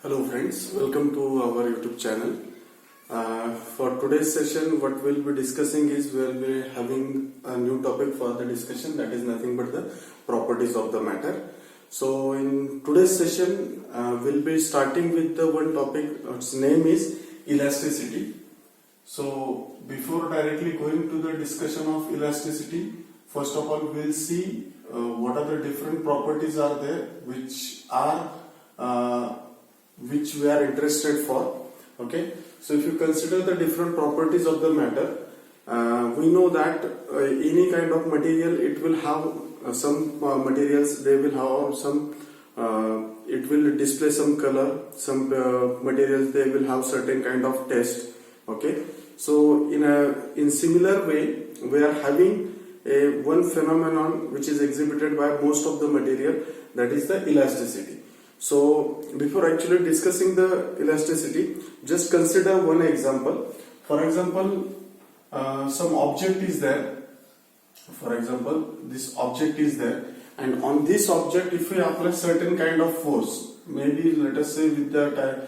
Hello friends, welcome to our YouTube channel. For today's session, what we'll be discussing is we'll be having a new topic for the discussion, that is nothing but the properties of the matter. So in today's session, we'll be starting with the one topic, its name is elasticity. So before directly going to the discussion of elasticity, first of all we'll see what are the different properties are there which we are interested for. Okay, so if you consider the different properties of the matter, we know that any kind of material, it will have some materials, they will have some it will display some color, some materials they will have certain kind of taste. Okay, so in similar way we are having one phenomenon which is exhibited by most of the material, that is the elasticity. So before actually discussing the elasticity, just consider one example. For example, some object is there. For example, this object is there, and on this object if we apply certain kind of force, maybe let us say with the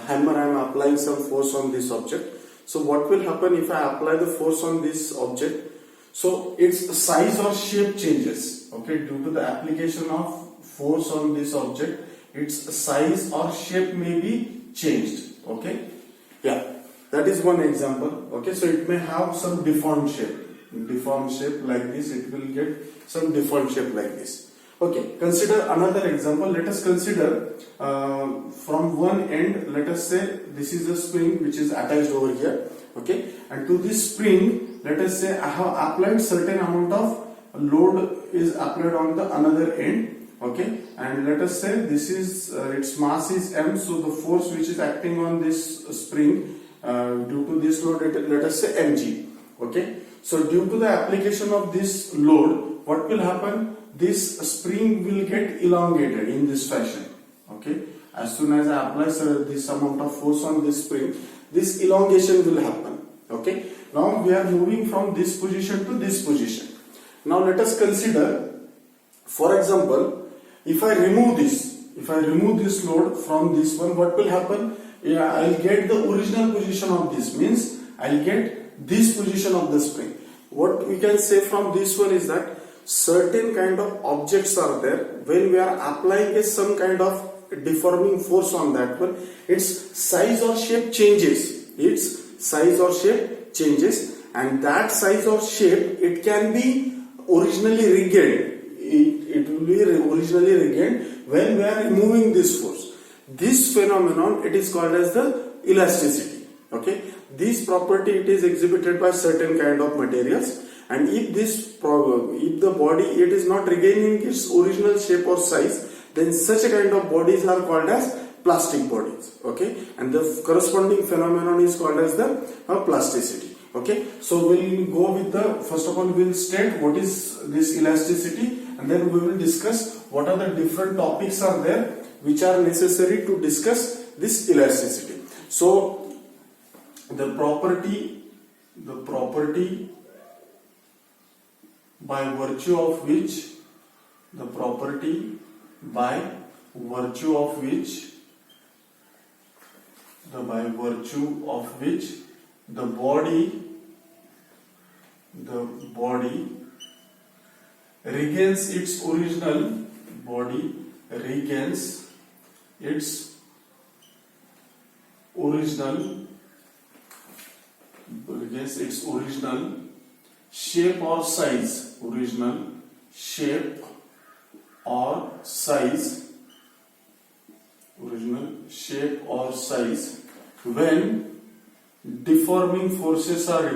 hammer I am applying some force on this object. So what will happen if I apply the force on this object? So its size or shape changes. Okay, due to the application of force on this object, its size or shape may be changed. Okay, yeah, that is one example. Okay, so it may have some deformed shape like this, it will get some deformed shape like this. Okay, consider another example. Let us consider from one end, let us say this is a spring which is attached over here. Okay, and to this spring, let us say I have applied certain amount of load is applied on the another end. Okay, and let us say this is its mass is m, so the force which is acting on this spring due to this load, let us say mg. Okay, so due to the application of this load, what will happen? This spring will get elongated in this fashion. Okay, as soon as I apply this amount of force on this spring, this elongation will happen. Okay, now we are moving from this position to this position. Now let us consider, for example, if I remove this load from this one, what will happen? I'll get the original position of this, means I'll get this position of the spring. What we can say from this one is that certain kind of objects are there, when we are applying some kind of deforming force on that one, its size or shape changes. And that size or shape, it can be originally regained. It will be originally regained when we are removing this force. This phenomenon, it is called as the elasticity. Okay, this property, it is exhibited by certain kind of materials, and if the body, it is not regaining its original shape or size, then such a kind of bodies are called as plastic bodies. Okay, and the corresponding phenomenon is called as the plasticity. Okay, so we'll go with the, first of all we'll state what is this elasticity, and then we will discuss what are the different topics are there which are necessary to discuss this elasticity. So the property by virtue of which the body regains its original shape or size, when deforming forces are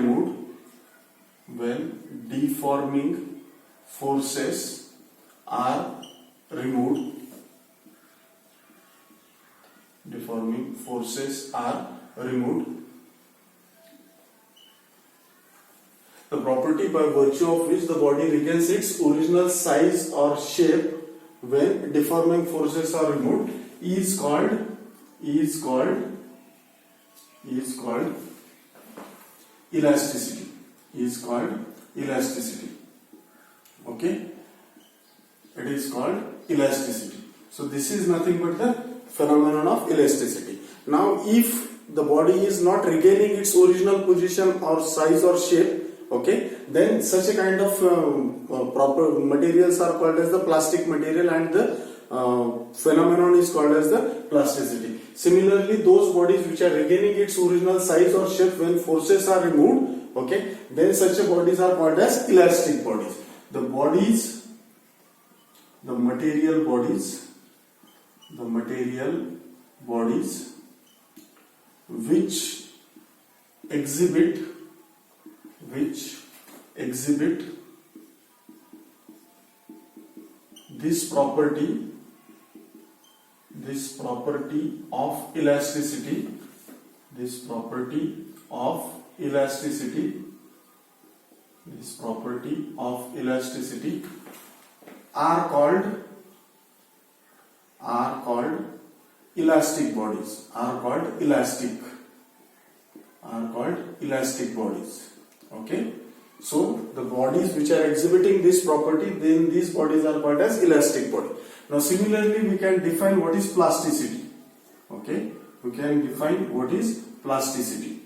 removed. The property by virtue of which the body regains its original size or shape when deforming forces are removed is called elasticity. Okay, it is called elasticity. So this is nothing but the phenomenon of elasticity. Now if the body is not regaining its original position or size or shape, okay, then such a kind of proper materials are called as the plastic material, and the phenomenon is called as the plasticity. Similarly, those bodies which are regaining its original size or shape when forces are removed, okay, then such a bodies are called as elastic bodies. The material bodies which exhibit this property of elasticity are called elastic bodies, are called elastic bodies. Okay, so the bodies which are exhibiting this property, then these bodies are called as elastic body. Now similarly, we can define what is plasticity. Okay, we can define what is plasticity.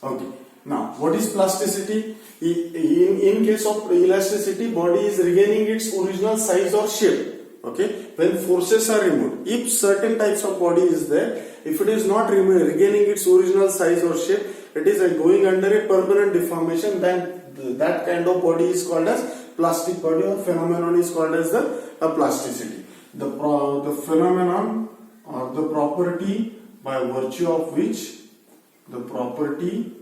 Okay, now what is plasticity? In case of elasticity, body is regaining its original size or shape. Okay, when forces are removed, if certain types of body is there, if it is not regaining its original size or shape, it is going under a permanent deformation, then that kind of body is called as plastic body, or phenomenon is called as the plasticity. The phenomenon or the property by virtue of which the body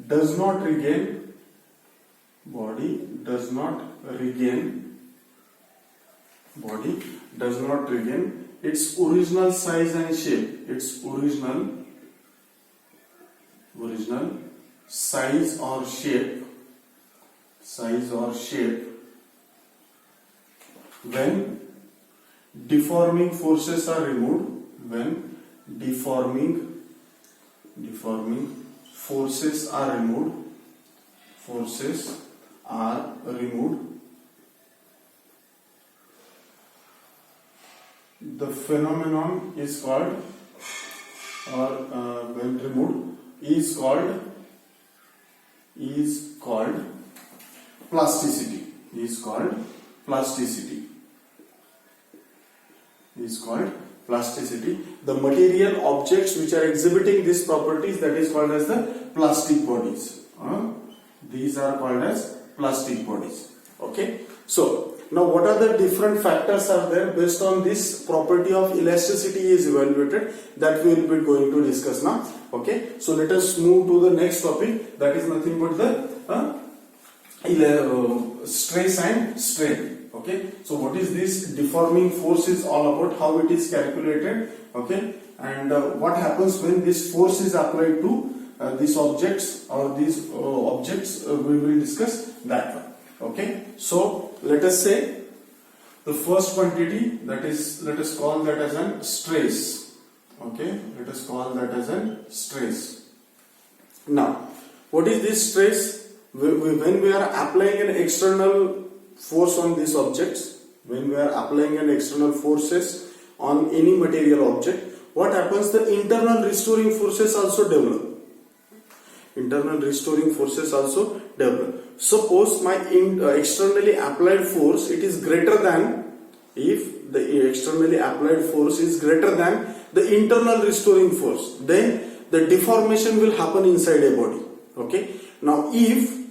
does not regain its original size and shape, its original size or shape when deforming forces are removed, forces are removed. The phenomenon is called, or when removed, is called plasticity. The material objects which are exhibiting these properties, that is called as the plastic bodies. These are called as plastic bodies. Okay. So now what are the different factors are there based on this property of elasticity is evaluated, that we will be going to discuss now. Okay. So let us move to the next topic, that is nothing but the stress and strain. Okay, so what is this deforming force is all about, how it is calculated, okay, and what happens when this force is applied to these objects, or these objects, we will discuss that one. Okay, so let us say the first quantity, that is, let us call that as an stress. Okay, let us call that as an stress. Now, what is this stress? When we are applying an external force on these objects, when we are applying an external forces on any material object, what happens? The internal restoring forces also develop. Suppose my externally applied force, it is greater than, if the externally applied force is greater than the internal restoring force, then the deformation will happen inside a body. Okay. Now if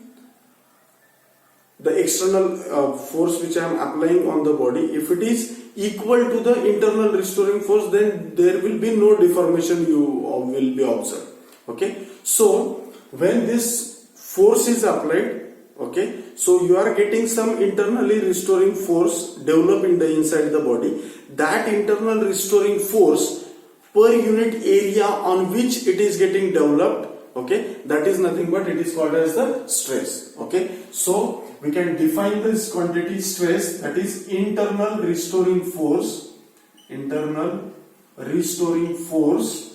the external force which I am applying on the body, if it is equal to the internal restoring force, then there will be no deformation you will be observed. Okay, so when this force is applied, okay, so you are getting some internally restoring force develop in the inside the body. That internal restoring force per unit area on which it is getting developed, Okay, that is nothing but it is called as the stress. Okay, so we can define this quantity stress, that is internal restoring force, internal restoring force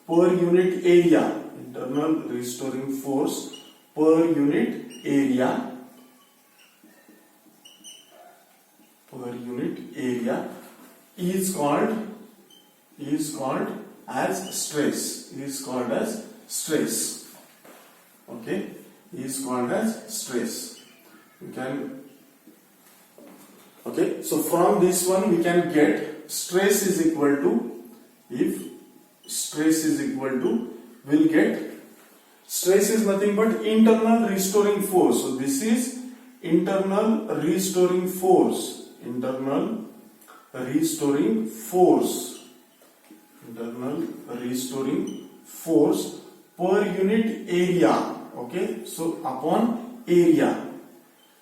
per unit area, internal restoring force per unit area is called as stress, okay, is called as stress. We can, okay, so from this one we can get stress is equal to, if stress is equal to, we'll get stress is nothing but internal restoring force. So this is internal restoring force per unit area. Okay, so upon area.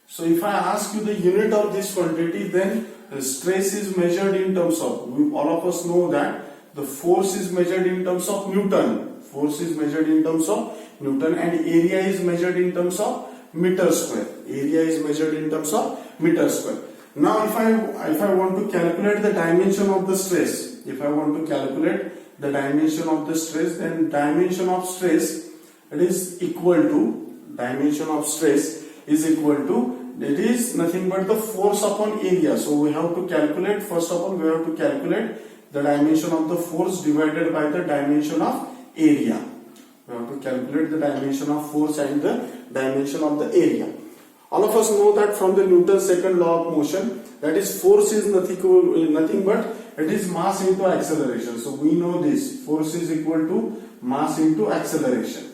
So if I ask you the unit of this quantity, then the stress is measured in terms of, all of us know that the force is measured in terms of Newton. And area is measured in terms of meter square. Now if I want to calculate the dimension of the stress, then dimension of stress is equal to, it is nothing but the force upon area. So we have to calculate, first of all we have to calculate the dimension of the force divided by the dimension of area. We have to calculate the dimension of force and the dimension of the area. All of us know that from the Newton's second law of motion, that is force is nothing but it is mass into acceleration. So we know this, force is equal to mass into acceleration.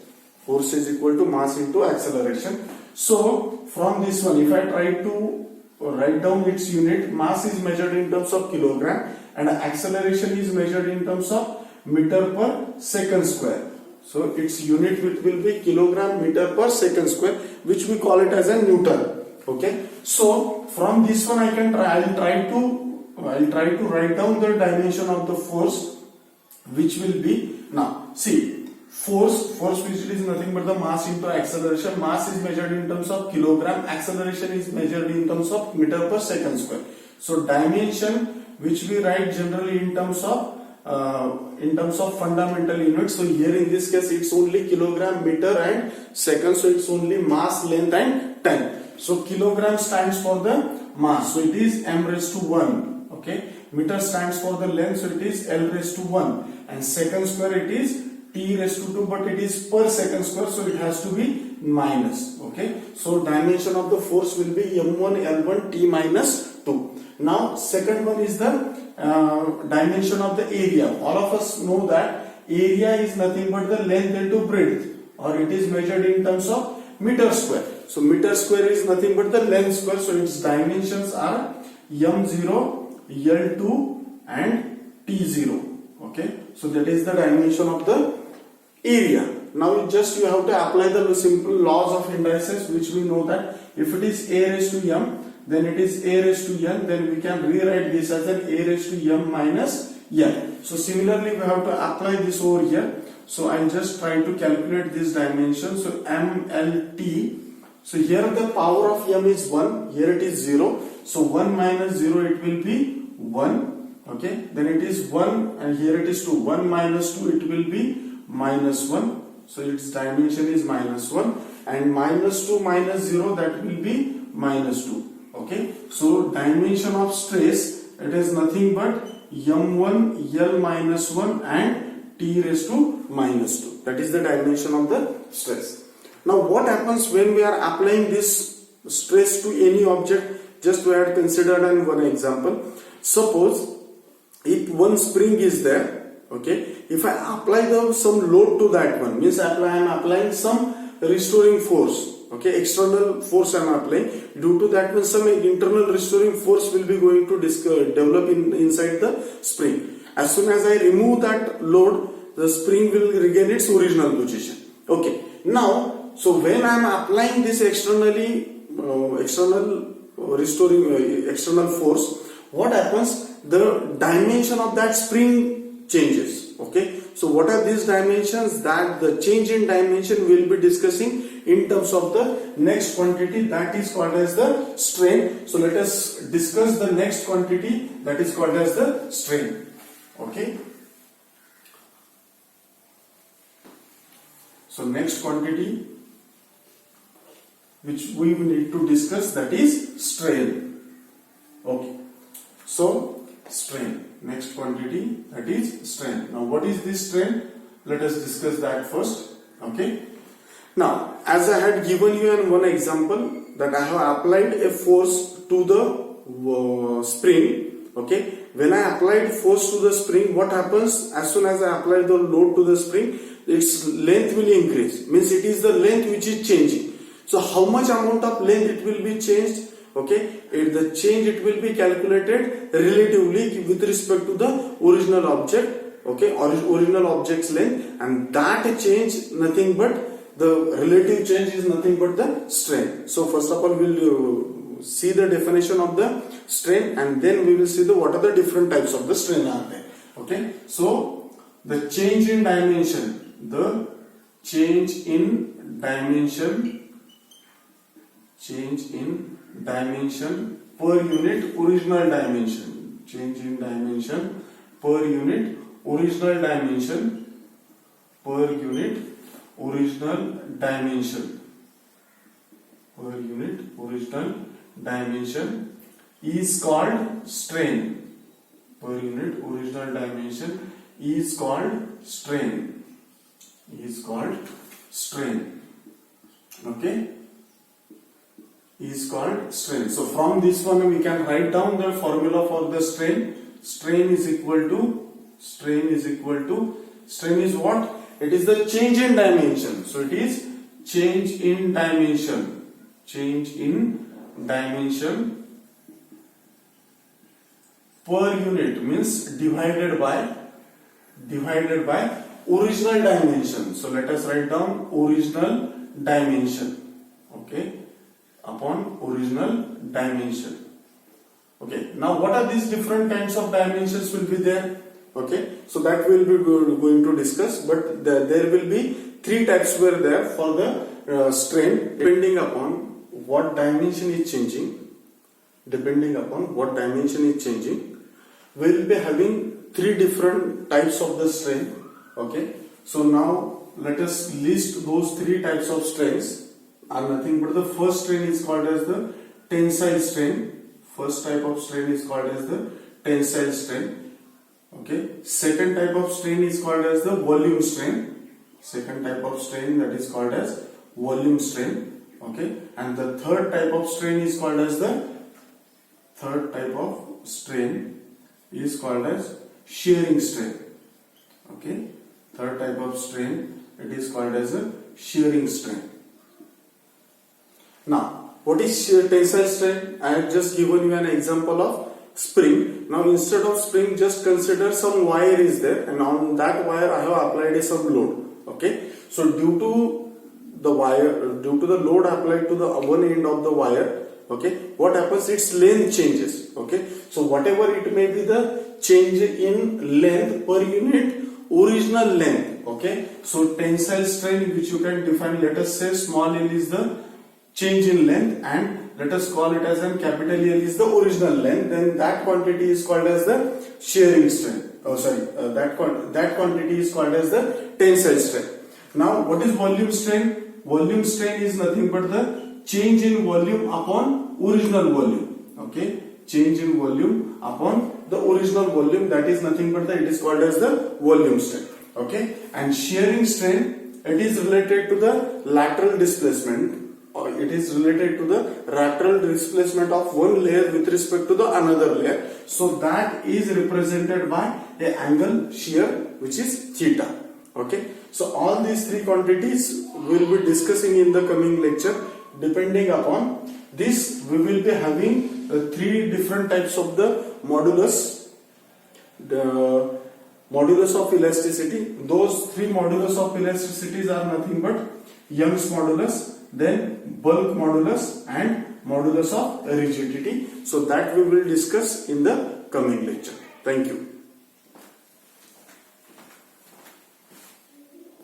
So from this one, if I try to write down its unit, mass is measured in terms of kilogram and acceleration is measured in terms of meter per second square. So its unit will be kilogram meter per second square, which we call it as a Newton. Okay. So from this one I'll try to write down the dimension of the force, which will be, now see, force which is nothing but the mass into acceleration. Mass is measured in terms of kilogram, acceleration is measured in terms of meter per second square. So dimension, which we write generally in terms of fundamental units. So here in this case it's only kilogram, meter and second, so it's only mass, length and time. So kilogram stands for the mass, so it is m raised to 1. Okay, meter stands for the length, so it is L raised to 1, and second square it is T raised to 2, but it is per second square, so it has to be minus. Okay, so dimension of the force will be m1 L1 T minus 2. Now second one is the dimension of the area. All of us know that area is nothing but the length into breadth, or it is measured in terms of meter square. So meter square is nothing but the length square, so its dimensions are m0, L2 and T0. Okay, so that is the dimension of the area. Now you have to apply the simple laws of indices, which we know that if it is a raised to m, then it is a raised to n, then we can rewrite this as an a raised to m minus n. So similarly we have to apply this over here. So I'm just trying to calculate this dimension. So mlt, so here the power of m is 1, here it is 0. So 1 minus 0, it will be 1. Okay, then it is 1 and here it is 2. 1 minus 2, it will be minus 1. So its dimension is minus 1, and minus 2 minus 0, that will be minus 2. Okay, so dimension of stress, it is nothing but m1 L minus 1 and T raised to minus 2. That is the dimension of the stress. Now what happens when we are applying this stress to any object? Just we had considered in one example. Suppose if one spring is there, okay, if I apply some load to that one, means I am applying some restoring force. Okay, external force I am applying. Due to that, some internal restoring force will be going to develop inside the spring. As soon as I remove that load, the spring will regain its original position. Okay. Now, so when I am applying this external force, what happens? The dimension of that spring changes. Okay, so what are these dimensions? That the change in dimension we'll be discussing in terms of the next quantity, that is called as the strain. So let us discuss the next quantity, that is called as the strain. Okay, so next quantity which we need to discuss, that is strain. Okay, so strain, next quantity, that is strain. Now what is this strain? Let us discuss that first. Okay, now as I had given you in one example that I have applied a force to the spring. Okay, when I applied force to the spring, what happens? As soon as I apply the load to the spring, its length will increase, means it is the length which is changing. So how much amount of length it will be changed? Okay, the change it will be calculated relatively with respect to the original object. Okay, original object's length, and that change nothing but the relative change is nothing but the strain. So first of all we'll see the definition of the strain, and then we will see the what are the different types of the strain are there. Okay, so the change in dimension, the change in dimension, change in dimension per unit original dimension, change in dimension per unit original dimension, per unit original dimension, per unit original dimension is called strain. Per unit original dimension is called strain, is called strain. Okay, is called strain. So from this one we can write down the formula for the strain. Strain is equal to, strain is what? It is the change in dimension. So it is change in dimension, change in dimension per unit, means divided by original dimension. So let us write down original dimension. Okay, upon original dimension. Okay, now what are these different kinds of dimensions will be there? Okay, so that we will be going to discuss, but there will be three types were there for the strain, depending upon what dimension is changing. Depending upon what dimension is changing, we will be having three different types of the strain. Okay, so now let us list those three types of strains. Are nothing but the first strain is called as the tensile strain. First type of strain is called as the tensile strain. Okay, second type of strain is called as the volume strain. Second type of strain, that is called as volume strain. Okay, and the third type of strain is called as the shearing strain. Okay, third type of strain, it is called as a shearing strain. Now, what is tensile strain? I have just given you an example of spring. Now, instead of spring, just consider some wire is there, and on that wire I have applied some load. Okay, so due to the load applied to the one end of the wire, okay, what happens? Its length changes. Okay, so whatever it may be the change in length per unit original length. Okay, so tensile strain, which you can define, let us say small l is the change in length, and let us call it as an capital L is the original length, then that quantity is called as the shearing strain. That quantity is called as the tensile strain. Now, what is volume strain? Volume strain is nothing but the change in volume upon original volume. Okay, change in volume upon the original volume, that is nothing but it is called as the volume strain. Okay, and shearing strain, it is related to the lateral displacement. It is related to the lateral displacement of one layer with respect to the another layer. So that is represented by a angle shear, which is theta. Okay, so all these three quantities we will be discussing in the coming lecture. Depending upon this, we will be having three different types of the modulus. The modulus of elasticity. Those three modulus of elasticities are nothing but Young's modulus, then bulk modulus, and modulus of rigidity. So that we will discuss in the coming lecture. Thank you.